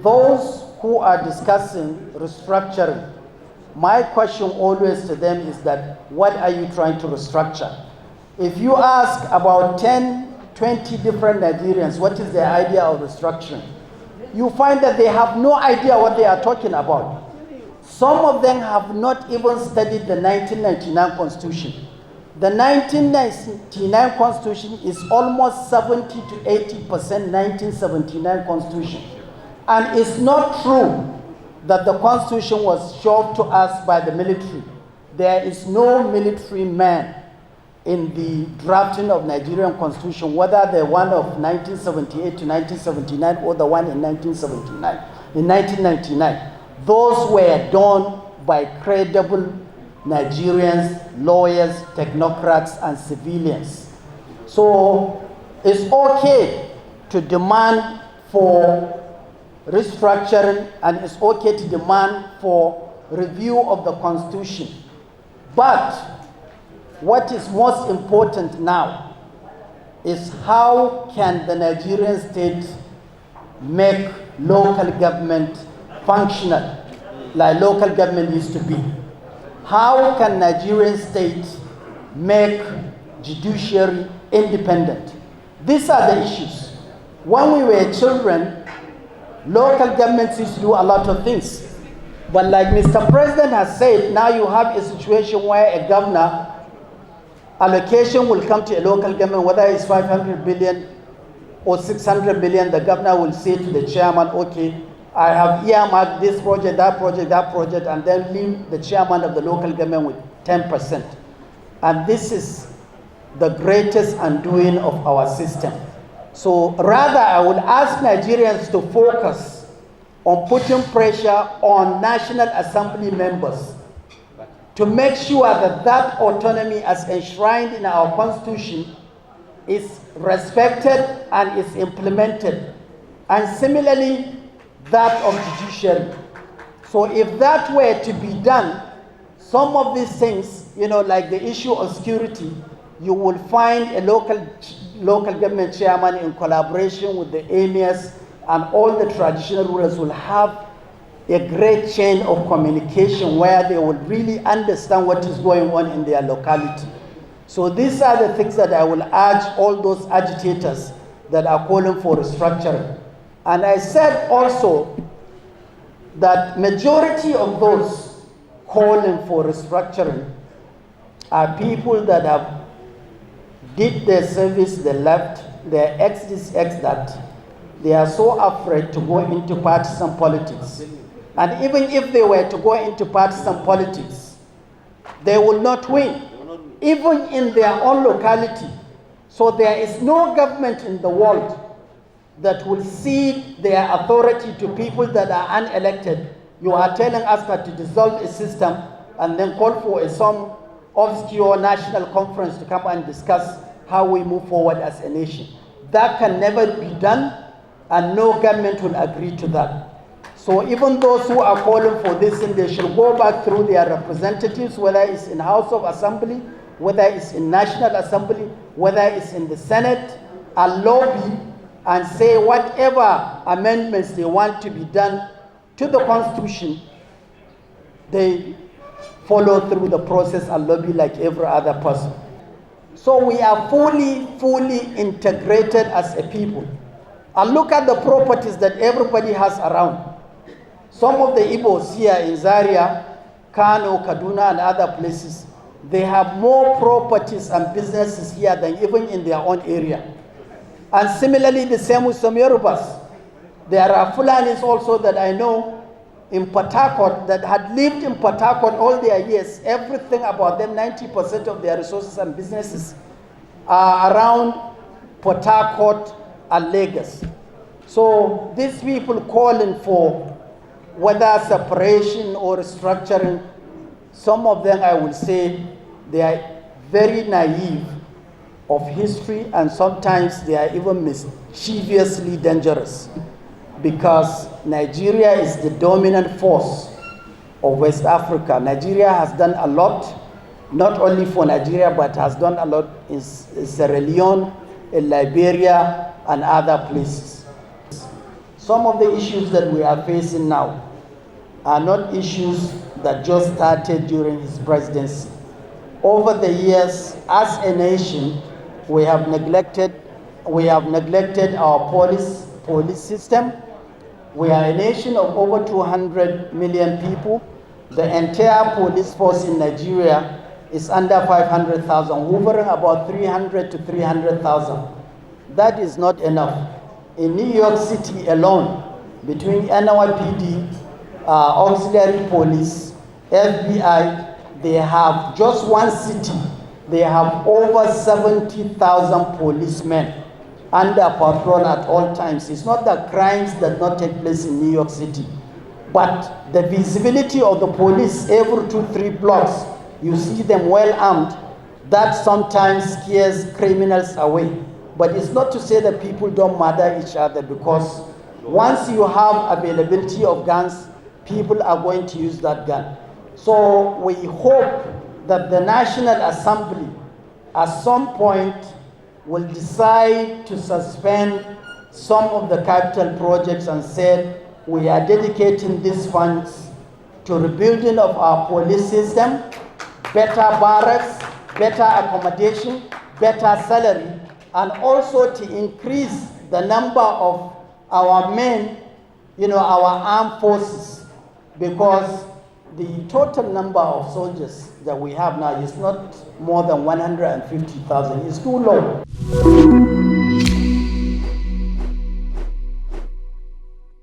Those who are discussing restructuring, my question always to them is that, what are you trying to restructure? If you ask about 10, 20 different Nigerians, what is their idea of restructuring? You find that they have no idea what they are talking about. Some of them have not even studied the 1999 Constitution. The 1999 Constitution is almost 70 to 80% 1979 Constitution. And it's not true that the Constitution was shoved to us by the military. There is no military man in the drafting of Nigerian Constitution, whether the one of 1978 to 1979 or the one in 1999. Those were done by credible Nigerians, lawyers, technocrats, and civilians. So it's okay to demand for restructuring, and it's okay to demand for review of the Constitution. But what is most important now is how can the Nigerian state make local government functional like local government used to be? How can Nigerian state make judiciary independent? These are the issues. When we were children, local governments used to do a lot of things. But like Mr. President has said, now you have a situation where a governor allocation will come to a local government, whether it's 500 billion or 600 billion, the governor will say to the chairman, okay, I have earmarked this project, that project, and then leave the chairman of the local government with 10%. And this is the greatest undoing of our system. So rather, I would ask Nigerians to focus on putting pressure on National Assembly members to make sure that that autonomy as enshrined in our Constitution is respected and is implemented. And similarly, that of judiciary. So if that were to be done, some of these things, like the issue of security, you will find a local government chairman in collaboration with the emirs and all the traditional rulers will have a great chain of communication where they will really understand what is going on in their locality. So these are the things that I will urge all those agitators that are calling for restructuring. And I said also that majority of those calling for restructuring are people that have did their service, they left, their ex this, ex that. They are so afraid to go into partisan politics. And even if they were to go into partisan politics, they will not win, even in their own locality. So there is no government in the world that will cede their authority to people that are unelected. You are telling us that to dissolve a system and then call for some obscure national conference to come and discuss how we move forward as a nation. That can never be done, and no government will agree to that. So even those who are calling for this, they should go back through their representatives, whether it's in House of Assembly, whether it's in National Assembly, whether it's in the Senate, and lobby and say whatever amendments they want to be done to the Constitution, they follow through the process and lobby like every other person. So we are fully integrated as a people. And look at the properties that everybody has around. Some of the Igbos here in Zaria, Kano, Kaduna, and other places, they have more properties and businesses here than even in their own area. And similarly, the same with some Yorubas. There are Fulanis also that I know in Port Harcourt that had lived in Port Harcourt all their years. Everything about them, 90% of their resources and businesses are around Port Harcourt and Lagos. So these people calling for whether separation or restructuring, some of them I will say they are very naive of history, and sometimes they are even mischievously dangerous, because Nigeria is the dominant force of West Africa. Nigeria has done a lot, not only for Nigeria, but has done a lot in Sierra Leone, in Liberia, and other places. some of the issues that we are facing now are not issues that just started during his presidency. Over the years, as a nation, we have neglected our police system. We are a nation of over 200 million people. The entire police force in Nigeria is under 500,000, hovering about 300 to 300,000. That is not enough. In New York City alone, between NYPD, auxiliary police, FBI, they have just one city, they have over 70,000 policemen under patrol at all times. It's not that crimes that not take place in New York City, but the visibility of the police every 2-3 blocks, you see them well armed, that sometimes scares criminals away. But it's not to say that people don't murder each other, because once you have availability of guns, people are going to use that gun. So we hope that the National Assembly at some point will decide to suspend some of the capital projects and said we are dedicating these funds to rebuilding of our police system, better barracks, better accommodation, better salary, and also to increase the number of our men, our armed forces, because the total number of soldiers that we have now is not more than 150,000. It's too low.